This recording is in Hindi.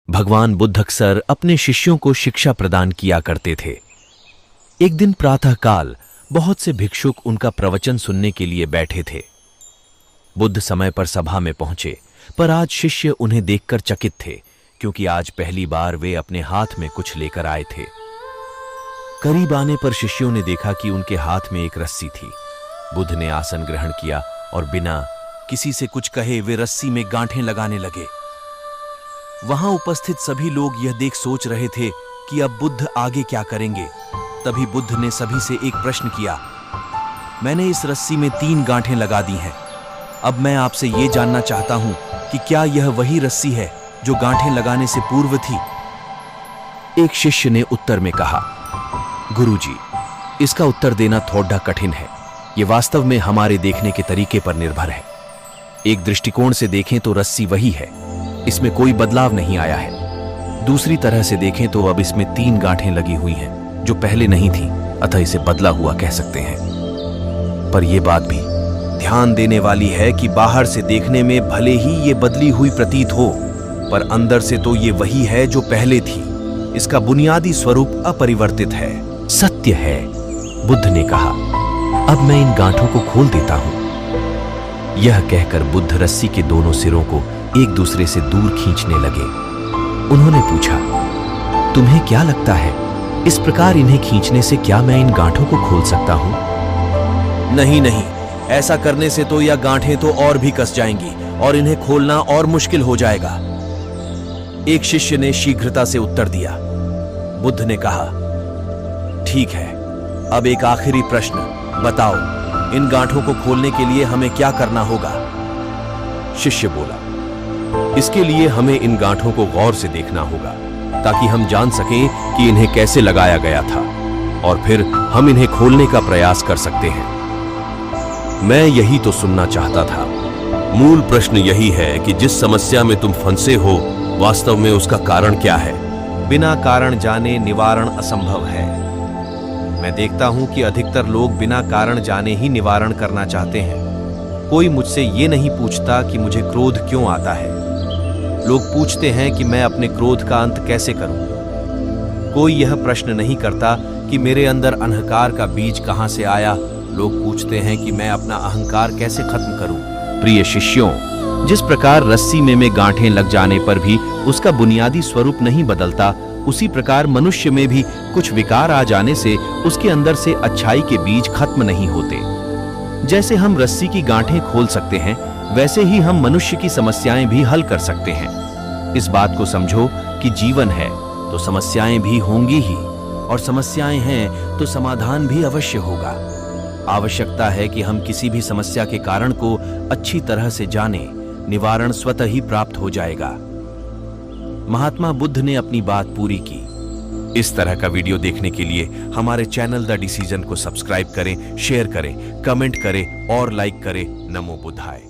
भगवान बुद्ध अक्सर अपने शिष्यों को शिक्षा प्रदान किया करते थे। एक दिन प्रातःकाल बहुत से भिक्षुक उनका प्रवचन सुनने के लिए बैठे थे। बुद्ध समय पर सभा में पहुंचे, पर आज शिष्य उन्हें देखकर चकित थे, क्योंकि आज पहली बार वे अपने हाथ में कुछ लेकर आए थे। करीब आने पर शिष्यों ने देखा कि उनके हाथ में एक रस्सी थी। बुद्ध ने आसन ग्रहण किया और बिना किसी से कुछ कहे वे रस्सी में गांठें लगाने लगे। वहां उपस्थित सभी लोग यह देख सोच रहे थे कि अब बुद्ध आगे क्या करेंगे। तभी बुद्ध ने सभी से एक प्रश्न किया, मैंने इस रस्सी में 3 गांठें लगा दी हैं। अब मैं आपसे यह जानना चाहता हूं कि क्या यह वही रस्सी है जो गांठें लगाने से पूर्व थी? एक शिष्य ने उत्तर में कहा, गुरुजी, इसका उत्तर देना थोड़ा कठिन है। यह वास्तव में हमारे देखने के तरीके पर निर्भर है। एक दृष्टिकोण से देखें तो रस्सी वही है, इसमें कोई बदलाव नहीं आया है। दूसरी तरह से देखें तो अब इसमें 3 गांठें लगी हुई हैं जो पहले नहीं थी, अतः इसे बदला हुआ कह सकते हैं। पर यह बात भी ध्यान देने वाली है कि बाहर से देखने में भले ही ये बदली हुई प्रतीत हो, पर अंदर से तो ये वही है जो पहले थी। इसका बुनियादी स्वरूप अपरिवर्तित है, सत्य है। बुद्ध ने कहा, अब मैं इन गांठों को खोल देता हूं। यह कहकर बुद्ध रस्सी के दोनों सिरों को एक दूसरे से दूर खींचने लगे। उन्होंने पूछा, तुम्हें क्या लगता है, इस प्रकार इन्हें खींचने से क्या मैं इन गांठों को खोल सकता हूं? नहीं नहीं, ऐसा करने से तो यह गांठें तो और भी कस जाएंगी और इन्हें खोलना और मुश्किल हो जाएगा। एक शिष्य ने शीघ्रता से उत्तर दिया। बुद्ध ने कहा, ठीक है, अब एक आखिरी प्रश्न, बताओ, इन गांठों को खोलने के लिए हमें क्या करना होगा? शिष्य बोला, इसके लिए हमें इन गांठों को गौर से देखना होगा, ताकि हम जान सकें कि इन्हें कैसे लगाया गया था, और फिर हम इन्हें खोलने का प्रयास कर सकते हैं। मैं यही तो सुनना चाहता था। मूल प्रश्न यही है कि जिस समस्या में तुम फंसे हो, वास्तव में उसका कारण क्या है? बिना कारण जाने निवारण असंभव है। मैं देखता हूं कि अधिकतर लोग बिना कारण जाने ही निवारण करना चाहते हैं। कोई मुझसे ये नहीं पूछता कि मुझे क्रोध क्यों आता है। लोग पूछते हैं कि मैं अपने क्रोध का अंत कैसे करूं। कोई यह प्रश्न नहीं करता कि मेरे अंदर अहंकार का बीज कहां से आया। लोग पूछते हैं कि मैं अपना अहंकार कैसे खत्म करूं। प्रिय शिष्यों, जिस प्रकार रस्सी में गांठें लग जाने पर भी उसका बुनियादी स्वरूप नहीं बदलता, उसी प्रकार मनुष्य में भी कुछ विकार आ जाने से उसके अंदर से अच्छाई के बीज खत्म नहीं होते। जैसे हम रस्सी की गांठें खोल सकते हैं, वैसे ही हम मनुष्य की समस्याएं भी हल कर सकते हैं। इस बात को समझो कि जीवन है तो समस्याएं भी होंगी ही, और समस्याएं हैं तो समाधान भी अवश्य होगा। आवश्यकता है कि हम किसी भी समस्या के कारण को अच्छी तरह से जानें, निवारण स्वतः ही प्राप्त हो जाएगा। महात्मा बुद्ध ने अपनी बात पूरी की। इस तरह का वीडियो देखने के लिए हमारे चैनल द डिसीजन को सब्सक्राइब करें, शेयर करें, कमेंट करें और लाइक करें। नमो बुद्धाय।